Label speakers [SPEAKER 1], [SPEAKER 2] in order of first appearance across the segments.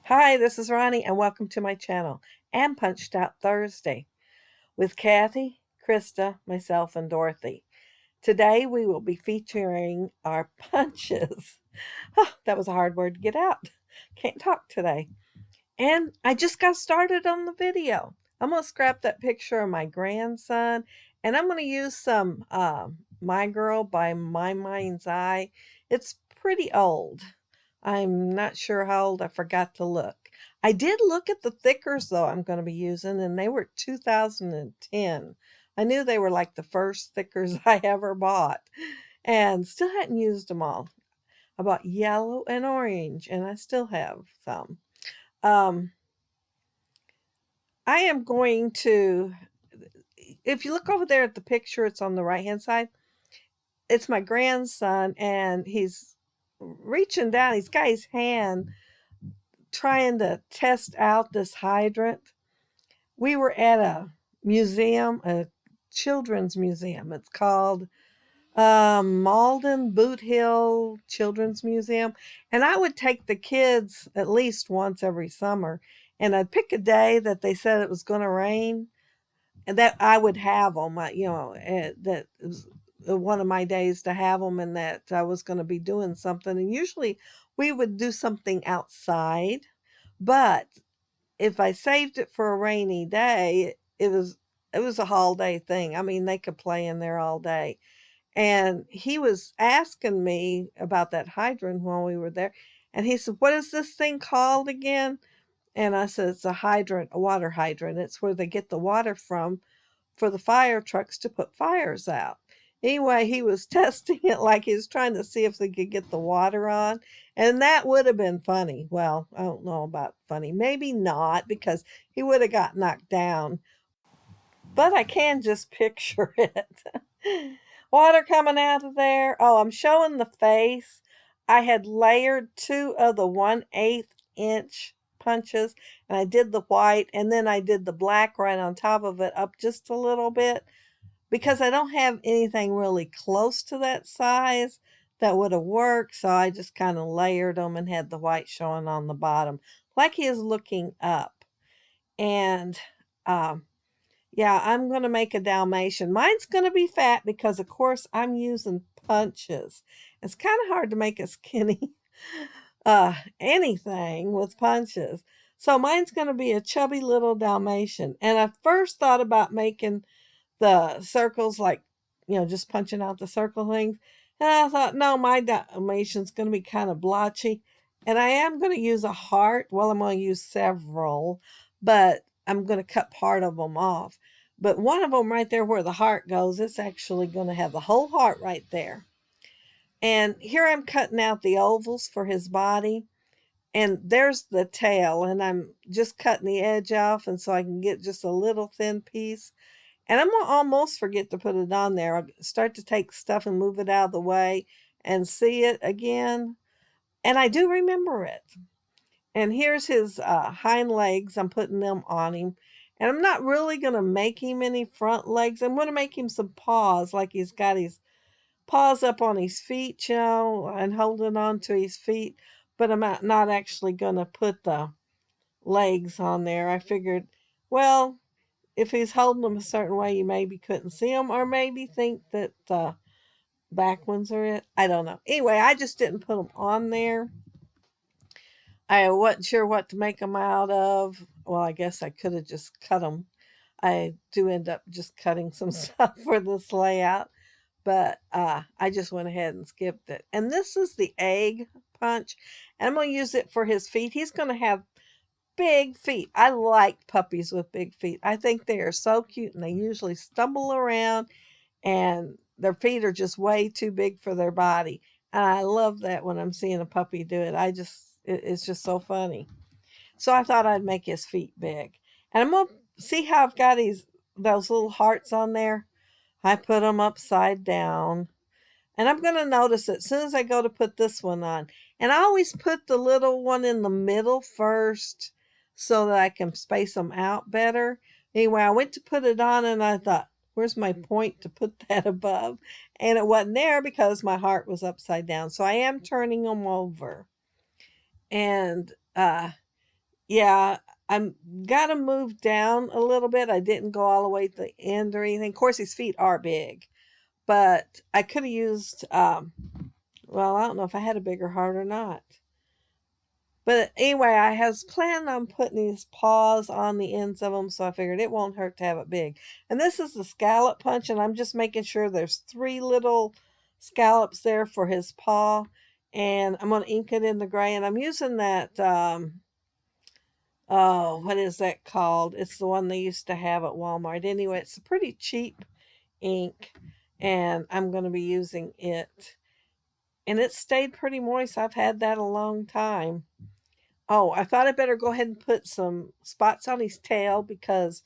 [SPEAKER 1] Hi, this is Ronnie, and welcome to my channel and Punched Out Thursday with Kathy, Krista, myself, and Dorothy. Today we will be featuring our punches. Oh, that was a hard word to get out. Can't talk today. And I just got started on the video. I'm going to scrap that picture of my grandson, and I'm going to use some My Girl by My Mind's Eye. It's pretty old. I'm not sure how old. I forgot to look. I did look at the thickers, though, I'm going to be using, and they were 2010. I knew they were like the first thickers I ever bought, and still hadn't used them all. I bought yellow and orange, and I still have some. Um, I am going to, if you look over there at the picture, it's on the right hand side. It's my grandson, and he's reaching down. He's got his hand trying to test out this hydrant. We were at a museum, a children's museum. It's called Malden Boot Hill Children's Museum. And I would take the kids at least once every summer. And I'd pick a day that they said it was going to rain and that I would have them, that was one of my days to have them, and that I was going to be doing something. And usually we would do something outside, but if I saved it for a rainy day, it was a holiday thing. I mean, they could play in there all day. And he was asking me about that hydrant when we were there. And he said, "What is this thing called again?" And I said, "It's a hydrant, a water hydrant. It's where they get the water from for the fire trucks to put fires out." Anyway, he was testing it like he was trying to see if they could get the water on. And that would have been funny. Well, I don't know about funny. Maybe not, because he would have got knocked down. But I can just picture it. Water coming out of there. Oh, I'm showing the face. I had layered two of the 1/8 inch punches, and I did the white, and then I did the black right on top of it up just a little bit, because I don't have anything really close to that size that would have worked. So I just kind of layered them and had the white showing on the bottom like he is looking up. And um, yeah, I'm going to make a Dalmatian. Mine's going to be fat because, of course, I'm using punches. It's kind of hard to make a skinny anything with punches. So mine's going to be a chubby little Dalmatian. And I first thought about making the circles, like, just punching out the circle things. And I thought, no, my Dalmatian's going to be kind of blotchy. And I am going to use a heart. Well, I'm going to use several, but I'm going to cut part of them off. But one of them right there where the heart goes, it's actually going to have the whole heart right there. And here I'm cutting out the ovals for his body. And there's the tail. And I'm just cutting the edge off, and so I can get just a little thin piece. And I'm gonna almost forget to put it on there. I start to take stuff and move it out of the way and see it again. And I do remember it. And here's his hind legs. I'm putting them on him. And I'm not really going to make him any front legs. I'm going to make him some paws, like he's got his paws up on his feet, and holding on to his feet. But I'm not actually going to put the legs on there. I figured, well, if he's holding them a certain way, you maybe couldn't see them, or maybe think that the back ones are it. I don't know. Anyway, I just didn't put them on there. I wasn't sure what to make them out of. Well, I guess I could have just cut them. I do end up just cutting some stuff for this layout, but I just went ahead and skipped it. And this is the egg punch, and I'm going to use it for his feet. He's going to have big feet. I like puppies with big feet. I think they are so cute, and they usually stumble around, and their feet are just way too big for their body. And I love that when I'm seeing a puppy do it. It's just so funny. So I thought I'd make his feet big. And I'm going to see how I've got those little hearts on there. I put them upside down. And I'm going to notice as soon as I go to put this one on. And I always put the little one in the middle first so that I can space them out better. Anyway, I went to put it on, and I thought, where's my point to put that above? And it wasn't there because my heart was upside down. So I am turning them over. And Yeah, I'm gotta move down a little bit. I didn't go all the way to the end or anything. Of course, his feet are big, but I could have used, well, I don't know if I had a bigger heart or not. But anyway, I was planning on putting these paws on the ends of them, so I figured it won't hurt to have it big. And this is the scallop punch, and I'm just making sure there's 3 little scallops there for his paw. And I'm going to ink it in the gray, and I'm using that, oh, what is that called? It's the one they used to have at Walmart. Anyway, it's a pretty cheap ink, and I'm going to be using it. And it stayed pretty moist. I've had that a long time. Oh, I thought I better go ahead and put some spots on his tail because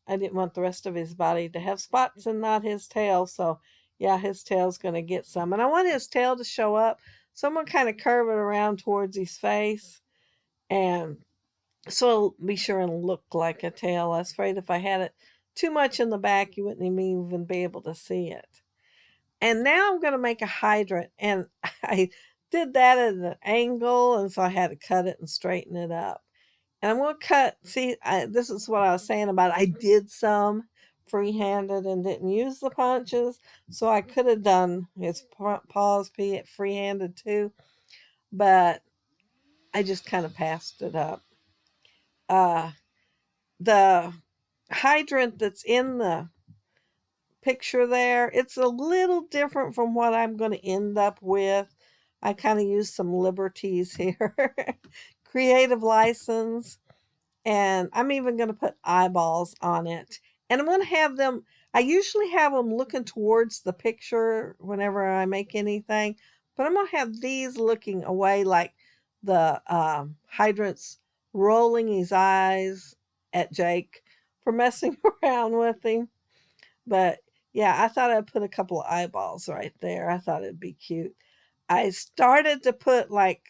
[SPEAKER 1] I didn't want the rest of his body to have spots and not his tail. So, yeah, his tail's going to get some. And I want his tail to show up. So I'm going to kind of curve it around towards his face. And so it'll be sure and look like a tail. I was afraid if I had it too much in the back, you wouldn't even be able to see it. And now I'm going to make a hydrant. And I did that at an angle. And so I had to cut it and straighten it up. And I'm going to cut, see, this is what I was saying about I did some free-handed and didn't use the punches. So I could have done his paws free-handed too. But I just kind of passed it up. Uh, the hydrant that's in the picture there, it's a little different from what I'm going to end up with. I kind of used some liberties here. Creative license. And I'm even going to put eyeballs on it. And I'm going to have them, I usually have them looking towards the picture whenever I make anything, but I'm going to have these looking away like the hydrant's rolling his eyes at Jake for messing around with him. But yeah, I thought I'd put a couple of eyeballs right there. I thought it'd be cute. I started to put like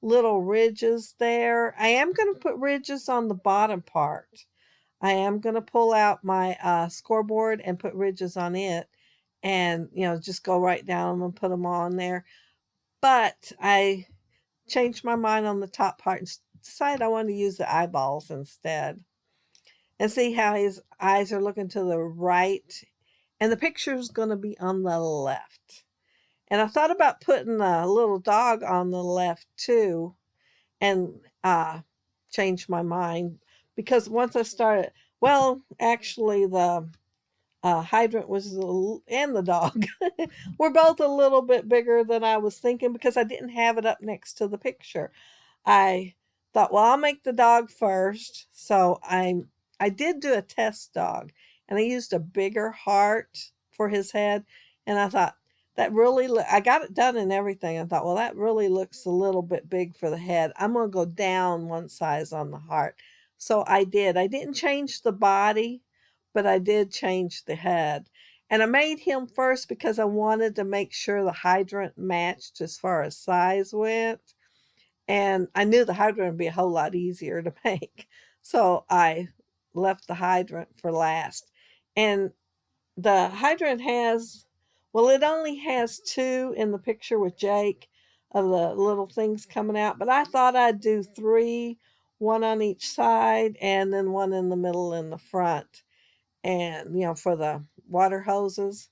[SPEAKER 1] little ridges there. I am going to put ridges on the bottom part. I am going to pull out my scoreboard and put ridges on it and, just go right down and put them on there. But I changed my mind on the top part and decided I wanted to use the eyeballs instead. And see how his eyes are looking to the right. And the picture is going to be on the left. And I thought about putting a little dog on the left too, and changed my mind because once I started, well, actually, the hydrant was and the dog were both a little bit bigger than I was thinking because I didn't have it up next to the picture. I thought, well, I'll make the dog first. So I did do a test dog, and I used a bigger heart for his head, and I thought that really I got it done and everything. I thought, well, that really looks a little bit big for the head. I'm going to go down one size on the heart. So I did. I didn't change the body, but I did change the head. And I made him first because I wanted to make sure the hydrant matched as far as size went. And I knew the hydrant would be a whole lot easier to make. So I left the hydrant for last. And the hydrant has, well, it only has 2 in the picture with Jake of the little things coming out, but I thought I'd do 3, one on each side, and then one in the middle in the front, and for the water hoses.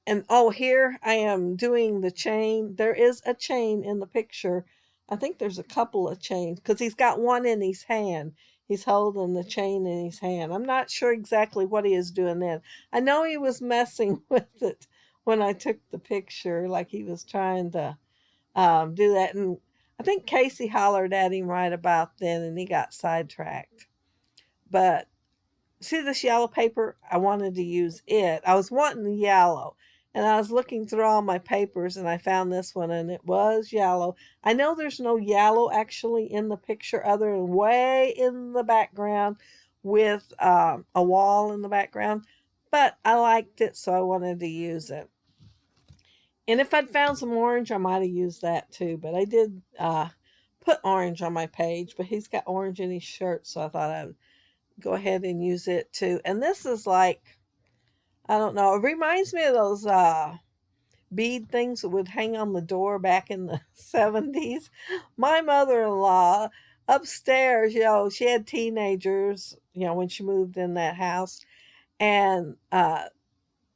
[SPEAKER 1] And oh, here I am doing the chain. There is a chain in the picture. I think there's a couple of chains because he's got one in his hand. He's holding the chain in his hand. I'm not sure exactly what he is doing then. I know he was messing with it when I took the picture, like he was trying to do that. And I think Casey hollered at him right about then and he got sidetracked. But see this yellow paper? I wanted to use it. I was wanting the yellow. And I was looking through all my papers and I found this one and it was yellow. I know there's no yellow actually in the picture other than way in the background with a wall in the background. But I liked it, so I wanted to use it. And if I'd found some orange, I might have used that too. But I did put orange on my page, but he's got orange in his shirt, so I thought I'd go ahead and use it too. And this is like, I don't know, it reminds me of those bead things that would hang on the door back in the 70s. My mother-in-law upstairs, she had teenagers, when she moved in that house. And I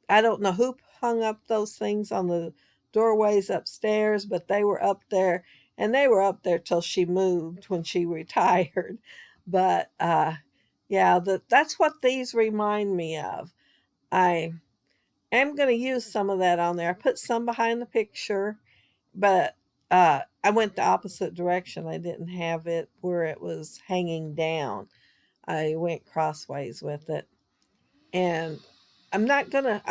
[SPEAKER 1] don't know who hung up those things on the doorways upstairs, but they were up there, and they were up there till she moved when she retired. But yeah, that's what these remind me of. I am going to use some of that on there. I put some behind the picture, but I went the opposite direction. I didn't have it where it was hanging down. I went crossways with it. And I'm gonna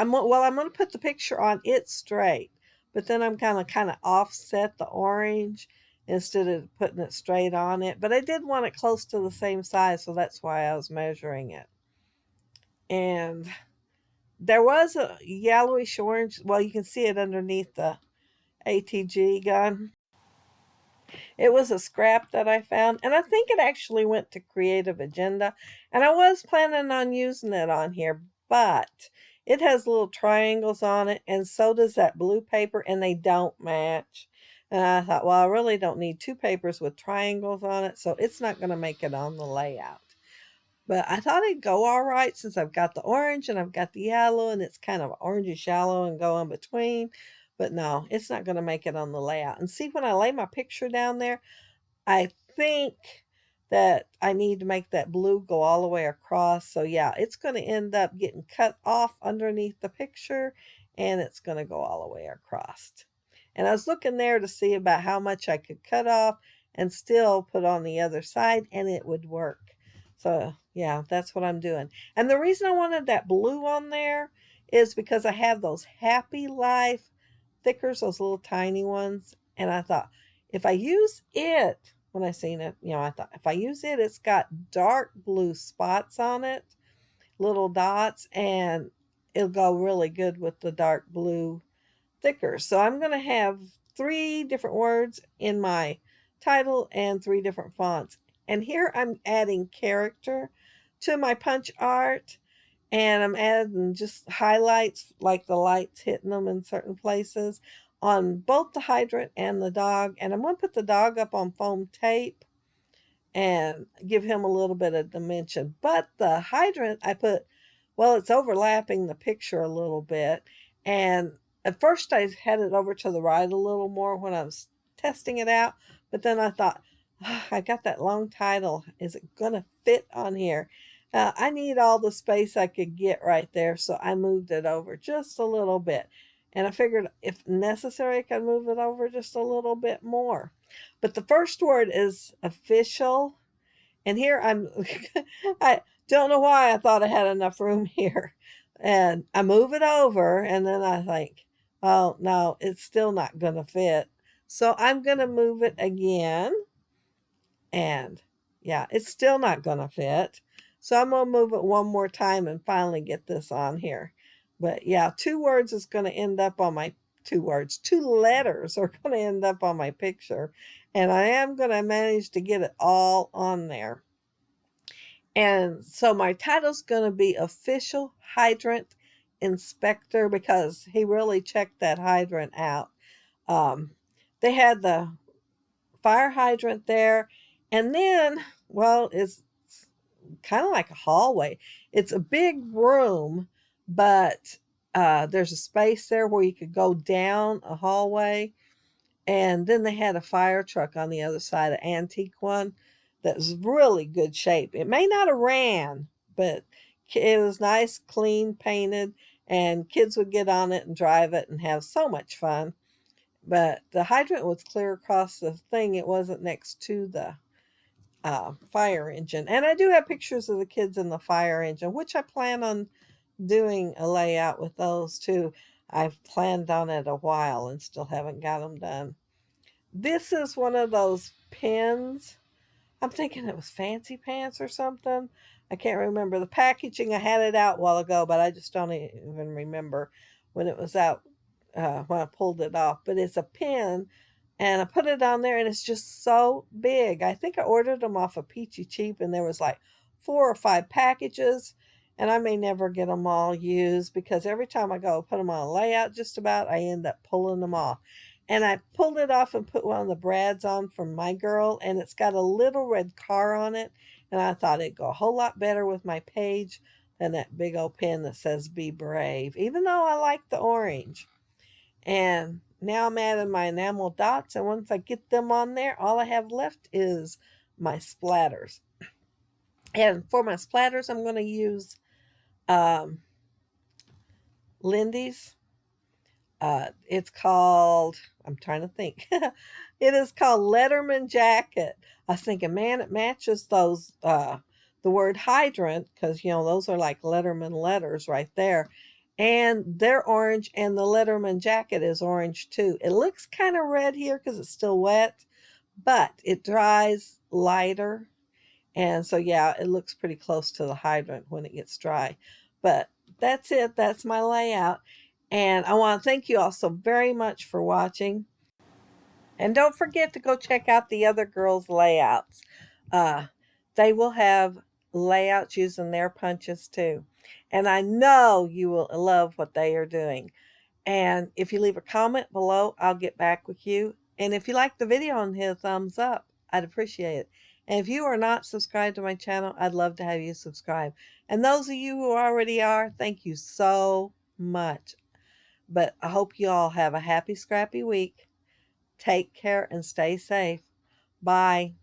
[SPEAKER 1] put the picture on it straight, but then I'm kind of offset the orange instead of putting it straight on it. But I did want it close to the same size, so that's why I was measuring it. And there was a yellowish orange. Well, you can see it underneath the ATG gun. It was a scrap that I found, and I think it actually went to Creative Agenda, and I was planning on using it on here, but it has little triangles on it, and so does that blue paper, and they don't match. And I thought, well, I really don't need two papers with triangles on it, so it's not going to make it on the layout. But I thought it'd go all right since I've got the orange and I've got the yellow, and it's kind of orangish yellow and go in between. But no, it's not going to make it on the layout. And see, when I lay my picture down there, I think that I need to make that blue go all the way across. So yeah, it's going to end up getting cut off underneath the picture, and it's going to go all the way across. And I was looking there to see about how much I could cut off and still put on the other side, and it would work. So yeah, that's what I'm doing. And the reason I wanted that blue on there is because I have those Happy Life thickers, those little tiny ones. And I thought, if I use it, when I seen it, I thought, if I use it, it's got dark blue spots on it, little dots, and it'll go really good with the dark blue thicker. So I'm going to have 3 different words in my title and 3 different fonts. And here I'm adding character to my punch art, and I'm adding just highlights like the lights hitting them in certain places on both the hydrant and the dog. And I'm going to put the dog up on foam tape and give him a little bit of dimension. But the hydrant I put, well, it's overlapping the picture a little bit. And at first I had it over to the right a little more when I was testing it out. But then I thought, I got that long title. Is it going to fit on here? I need all the space I could get right there. So I moved it over just a little bit. And I figured if necessary, I could move it over just a little bit more. But the first word is official. And here I don't know why I thought I had enough room here. And I move it over, and then I think, oh, no, it's still not going to fit. So I'm going to move it again. And yeah, it's still not going to fit. So I'm going to move it one more time and finally get this on here. But yeah, 2 words is going to end up on my 2 words. 2 letters are going to end up on my picture. And I am going to manage to get it all on there. And so my title's going to be Official Hydrant Inspector, because he really checked that hydrant out. They had the fire hydrant there, and then, well, it's kind of like a hallway. It's a big room, but there's a space there where you could go down a hallway. And then they had a fire truck on the other side, an antique one that was really good shape. It may not have ran, but it was nice, clean, painted, and kids would get on it and drive it and have so much fun. But the hydrant was clear across the thing. It wasn't next to the fire engine. And I do have pictures of the kids in the fire engine, which I plan on doing a layout with those too. I've planned on it a while and still haven't got them done. This is one of those pins. I'm thinking it was Fancy Pants or something. I can't remember the packaging. I had it out a while ago, but I just don't even remember when it was out, when I pulled it off. But it's a pin, and I put it on there, and it's just so big. I think I ordered them off of Peachy Cheap, and there was like 4 or 5 packages, and I may never get them all used because every time I go put them on a layout just about, I end up pulling them off. And I pulled it off and put one of the brads on from my girl, and it's got a little red car on it. And I thought it'd go a whole lot better with my page than that big old pen that says "Be Brave," even though I like the orange. And now I'm adding my enamel dots, and once I get them on there, all I have left is my splatters. And for my splatters, I'm going to use um, Lindy's. It's called, I'm trying to think. It is called Letterman Jacket. I was thinking, man, it matches those, the word hydrant, because, those are like Letterman letters right there. And they're orange, and the Letterman jacket is orange too. It looks kind of red here because it's still wet, but it dries lighter. And so, yeah, it looks pretty close to the hydrant when it gets dry. But that's it. That's my layout. And I want to thank you all so very much for watching. And don't forget to go check out the other girls' layouts. Uh, they will have layouts using their punches too. And I know you will love what they are doing. And if you leave a comment below, I'll get back with you. And if you like the video and hit a thumbs up, I'd appreciate it. And if you are not subscribed to my channel, I'd love to have you subscribe. And those of you who already are, thank you so much. But I hope you all have a happy, scrappy week. Take care and stay safe. Bye.